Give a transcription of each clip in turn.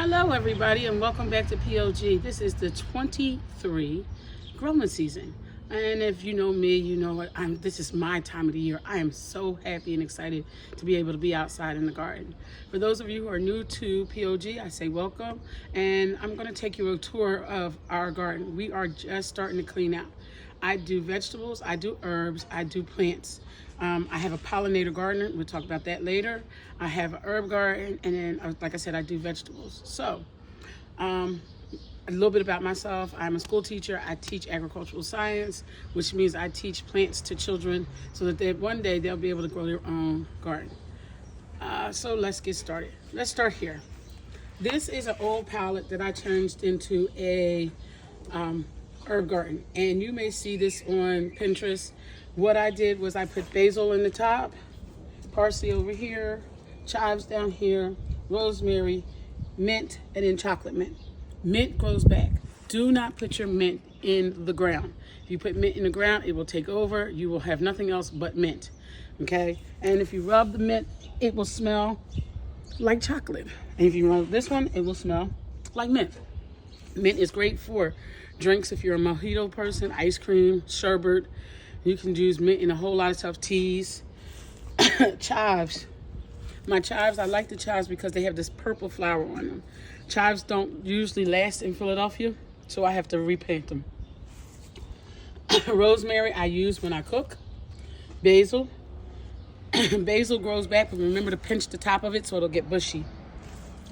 Hello everybody and welcome back to POG. This is the 23 growing season. And if you know me, you know what this is my time of the year. I am so happy and excited to be able to be outside in the garden. For those of you who are new to POG, I say welcome, and I'm going to take you a tour of our garden. We are just starting to clean out. I do vegetables, I do herbs, I do plants. I have a pollinator gardener. We'll talk about that later. I have an herb garden, and then, like I said, I do vegetables. So, a little bit about myself. I'm a school teacher. I teach agricultural science, which means I teach plants to children so that one day they'll be able to grow their own garden. So let's get started. Let's start here. This is an old palette that I turned into a herb garden, and you may see this on Pinterest. What I did was I put basil in the top, parsley over here, chives down here, rosemary, mint, and then chocolate mint. Mint grows back. Do not put your mint in the ground. If you put mint in the ground, it will take over. You will have nothing else but mint. Okay? And if you rub the mint, it will smell like chocolate. And if you rub this one, it will smell like mint. Mint is great for drinks if you're a mojito person, ice cream, sherbet. You can use mint in a whole lot of stuff, teas. Chives. My chives, I like the chives because they have this purple flower on them. Chives don't usually last in Philadelphia, so I have to repaint them. Rosemary I use when I cook. Basil. Basil grows back, but remember to pinch the top of it so it'll get bushy.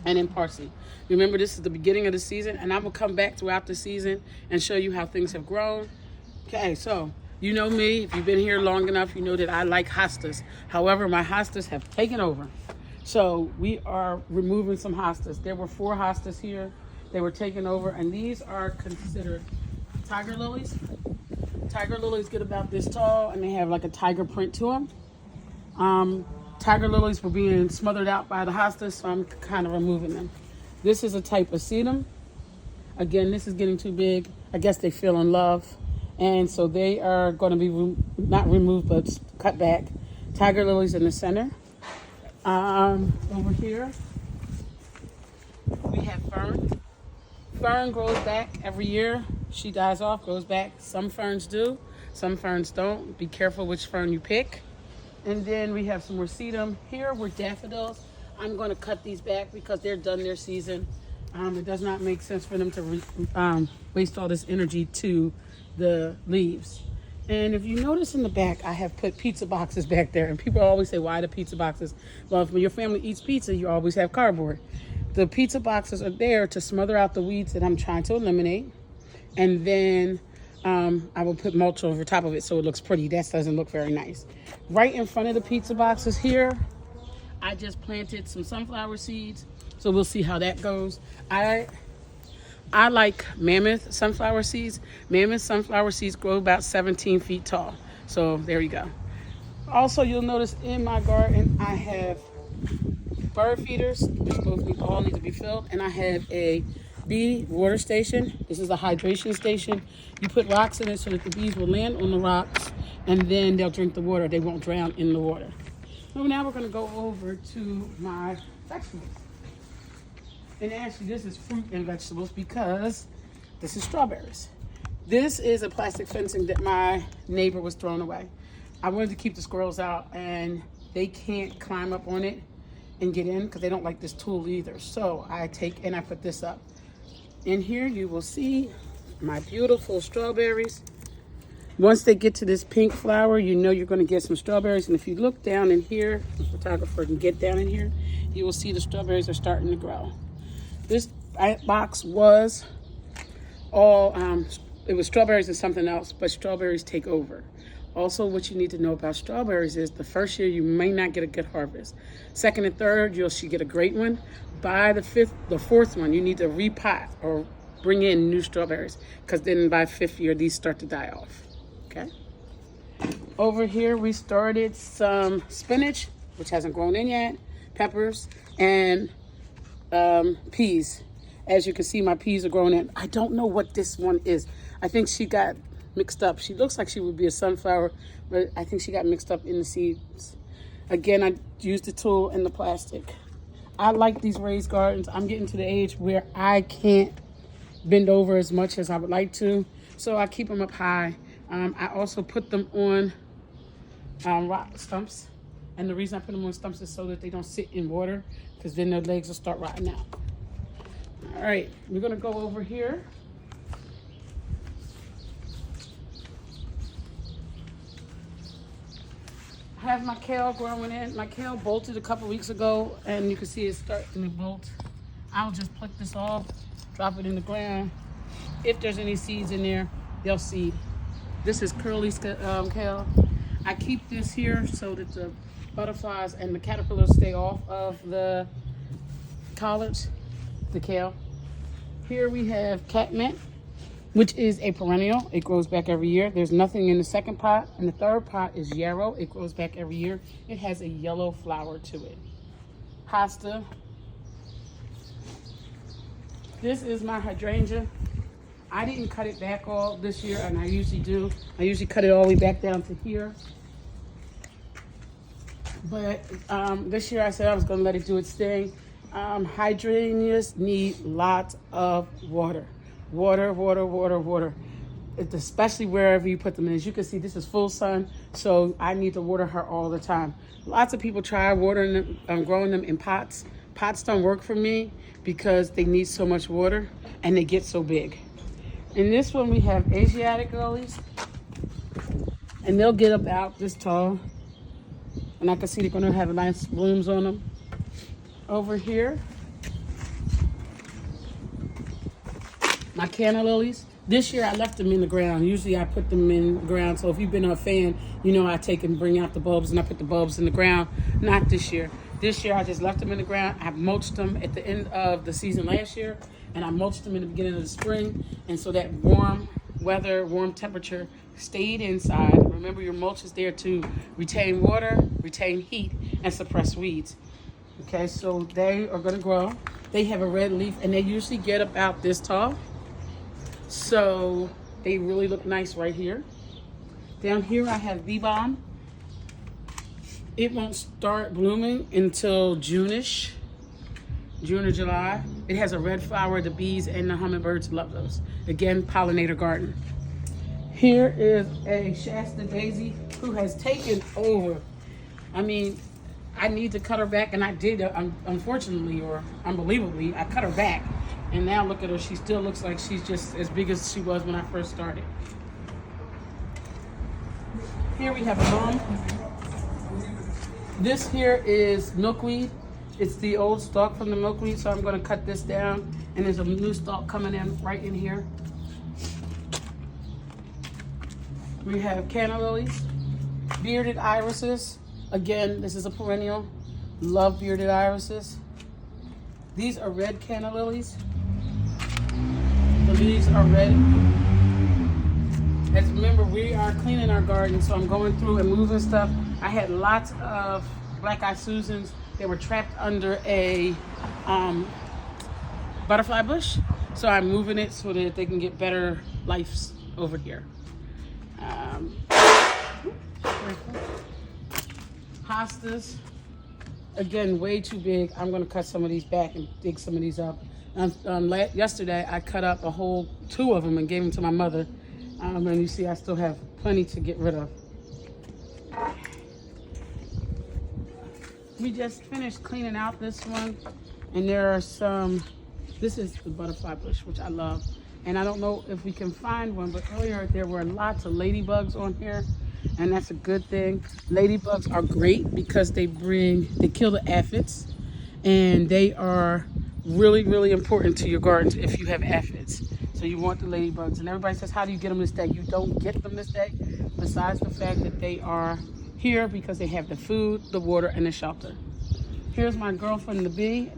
And then parsley. Remember, this is the beginning of the season, and I will come back throughout the season and show you how things have grown. Okay, so you know me. If you've been here long enough, you know that I like hostas. However, my hostas have taken over. So we are removing some hostas. There were 4 hostas here. They were taken over, and these are considered tiger lilies. Tiger lilies get about this tall, and they have like a tiger print to them. Tiger lilies were being smothered out by the hostas, so I'm kind of removing them. This is a type of sedum. Again, this is getting too big. I guess they feel in love. And so they are going to be not removed, but cut back. Tiger lilies in the center. Over here, we have fern. Fern grows back every year. She dies off, grows back. Some ferns do, some ferns don't. Be careful which fern you pick. And then we have some more sedum. Here were daffodils. I'm going to cut these back because they're done their season. It does not make sense for them to waste all this energy to the leaves. And if you notice in the back, I have put pizza boxes back there. And people always say, why the pizza boxes? Well, if your family eats pizza, you always have cardboard. The pizza boxes are there to smother out the weeds that I'm trying to eliminate. And then I will put mulch over top of it so it looks pretty. That doesn't look very nice. Right in front of the pizza boxes here, I just planted some sunflower seeds. So we'll see how that goes. I like mammoth sunflower seeds. Mammoth sunflower seeds grow about 17 feet tall. So there you go. Also, you'll notice in my garden, I have bird feeders, which all need to be filled. And I have a bee water station. This is a hydration station. You put rocks in it so that the bees will land on the rocks and then they'll drink the water. They won't drown in the water. So now we're going to go over to my vegetables. And actually, this is fruit and vegetables because this is strawberries. This is a plastic fencing that my neighbor was throwing away. I wanted to keep the squirrels out, and they can't climb up on it and get in because they don't like this tool either. So I take and I put this up. In here, you will see my beautiful strawberries. Once they get to this pink flower, you know you're going to get some strawberries. And if you look down in here, the photographer can get down in here, you will see the strawberries are starting to grow. This box was all, it was strawberries and something else, but strawberries take over. Also, what you need to know about strawberries is the first year you may not get a good harvest. Second and third, you'll get a great one. By the fourth one, you need to repot or bring in new strawberries because then by 5th year, these start to die off. Okay. Over here, we started some spinach, which hasn't grown in yet, peppers, and peas. As you can see, my peas are growing in. I don't know what this one is. I think she got mixed up. She looks like she would be a sunflower, but I think she got mixed up in the seeds. Again, I used the tool and the plastic. I like these raised gardens. I'm getting to the age where I can't bend over as much as I would like to, so I keep them up high. I also put them on rock stumps, and the reason I put them on stumps is so that they don't sit in water, because then their legs will start rotting out. All right, we're gonna go over here. I have my kale growing in. My kale bolted a couple weeks ago, and you can see it starting to bolt. I'll just pluck this off, drop it in the ground. If there's any seeds in there, they'll seed. This is curly kale. I keep this here so that the butterflies and the caterpillars stay off of the collards, the kale. Here we have catmint, which is a perennial. It grows back every year. There's nothing in the second pot, and the third pot is yarrow. It grows back every year. It has a yellow flower to it. Hosta. This is my hydrangea. I didn't cut it back all this year, and I usually do. I usually cut it all the way back down to here. But this year I said I was gonna let it do its thing. Hydrangeas need lots of water. Water. It's especially wherever you put them in. As you can see, this is full sun, so I need to water her all the time. Lots of people try watering them, growing them in pots. Pots don't work for me because they need so much water and they get so big. In this one, we have Asiatic lilies, and they'll get about this tall. And I can see they're gonna have nice blooms on them. Over here, my canna lilies. This year I left them in the ground. Usually I put them in the ground. So if you've been a fan, you know I take and bring out the bulbs and I put the bulbs in the ground. Not this year. This year I just left them in the ground. I mulched them at the end of the season last year, and I mulched them in the beginning of the spring. And so that warm weather, warm temperature stayed inside. Remember, your mulch is there to retain water, retain heat, and suppress weeds. Okay, so they are gonna grow. They have a red leaf, and they usually get about this tall. So they really look nice right here. Down here I have V-Bomb. It won't start blooming until June-ish, June or July. It has a red flower. The bees and the hummingbirds love those. Again, pollinator garden. Here is a Shasta daisy who has taken over. I mean, I need to cut her back, and I did, unfortunately or unbelievably, I cut her back. And now look at her, she still looks like she's just as big as she was when I first started. Here we have a mum. This here is milkweed. It's the old stalk from the milkweed, so I'm gonna cut this down, and there's a new stalk coming in right in here. We have canna lilies, bearded irises. Again, this is a perennial. Love bearded irises. These are red canna lilies. The leaves are red. As remember, we are cleaning our garden, so I'm going through and moving stuff. I had lots of black-eyed Susans. They were trapped under a butterfly bush, so I'm moving it so that they can get better lives over here. Hostas, again, way too big. I'm gonna cut some of these back and dig some of these up. Yesterday, I cut up a whole 2 of them and gave them to my mother. And you see, I still have plenty to get rid of. We just finished cleaning out this one, and there are some, this is the butterfly bush, which I love. And I don't know if we can find one, but earlier there were lots of ladybugs on here, and that's a good thing. Ladybugs are great because they kill the aphids, and they are really, really important to your gardens if you have aphids. So you want the ladybugs. And everybody says, how do you get them this day? You don't get them this day, besides the fact that they are here because they have the food, the water, and the shelter. Here's my girlfriend, the bee.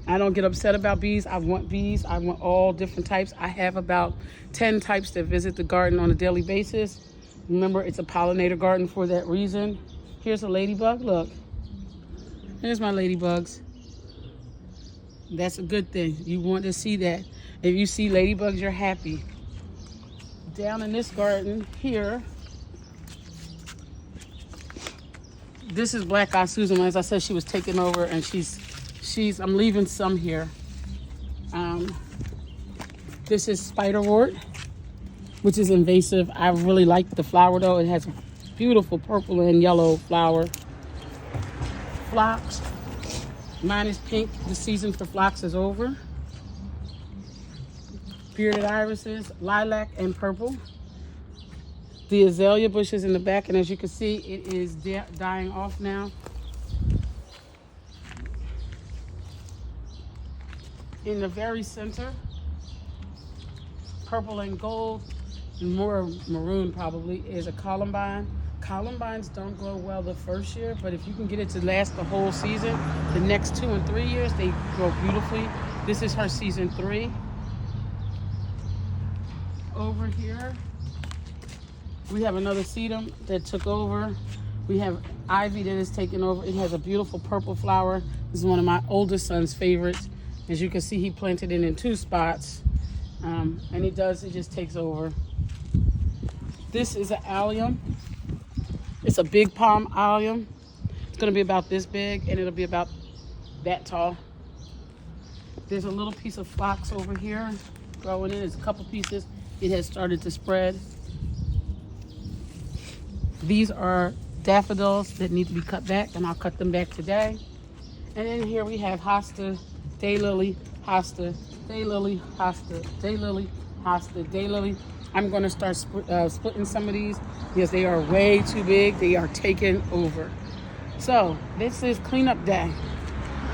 I don't get upset about bees. I want bees. I want all different types. I have about 10 types that visit the garden on a daily basis. Remember, it's a pollinator garden for that reason. Here's a ladybug. Look. Here's my ladybugs. That's a good thing. You want to see that. If you see ladybugs, you're happy. Down in this garden here, This is Black Eye Susan. As I said, she was taking over, and I'm leaving some here. This is spiderwort, which is invasive. I really like the flower though. It has beautiful purple and yellow flower. Phlox. Mine is pink. The season for phlox is over. Bearded irises, lilac and purple. The azalea bushes in the back, and as you can see, it is dying off now. In the very center, purple and gold, and more maroon probably, is a columbine. Columbines don't grow well the first year, but if you can get it to last the whole season, the next 2 and 3 years, they grow beautifully. This is her season 3. Over here, we have another sedum that took over. We have ivy that is taken over. It has a beautiful purple flower. This is one of my oldest son's favorites. As you can see, he planted it in 2 spots. And it just takes over. This is an allium. It's a big palm allium. It's gonna be about this big, and it'll be about that tall. There's a little piece of phlox over here growing in. There's a couple pieces. It has started to spread. These are daffodils that need to be cut back, and I'll cut them back today. And then here we have hosta, daylily, hosta, daylily, hosta, daylily, hosta, daylily. I'm going to start splitting some of these because they are way too big. They are taking over. So this is cleanup day.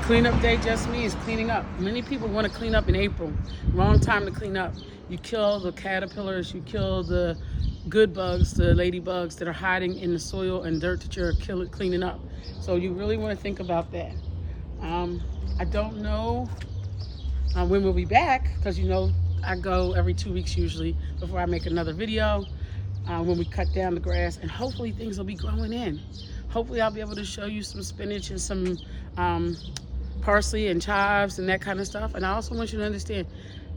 Cleanup day just means cleaning up. Many people want to clean up in April. Wrong time to clean up. You kill the caterpillars, you kill the good bugs, the ladybugs that are hiding in the soil and dirt that you're cleaning up. So you really want to think about that. I don't know when we'll be back, because you know I go every 2 weeks usually before I make another video when we cut down the grass, and hopefully things will be growing in. Hopefully I'll be able to show you some spinach and some parsley and chives and that kind of stuff. And I also want you to understand,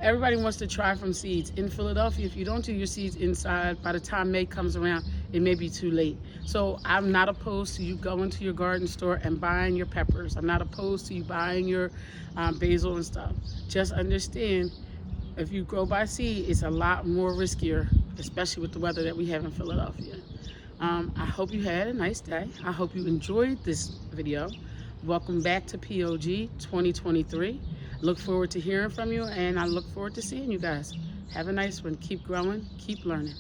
everybody wants to try from seeds. In Philadelphia, if you don't do your seeds inside, by the time May comes around, it may be too late. So I'm not opposed to you going to your garden store and buying your peppers. I'm not opposed to you buying your basil and stuff. Just understand, if you grow by seed, it's a lot more riskier, especially with the weather that we have in Philadelphia. I hope you had a nice day. I hope you enjoyed this video. Welcome back to POG 2023. Look forward to hearing from you, and I look forward to seeing you guys. Have a nice one. Keep growing, keep learning.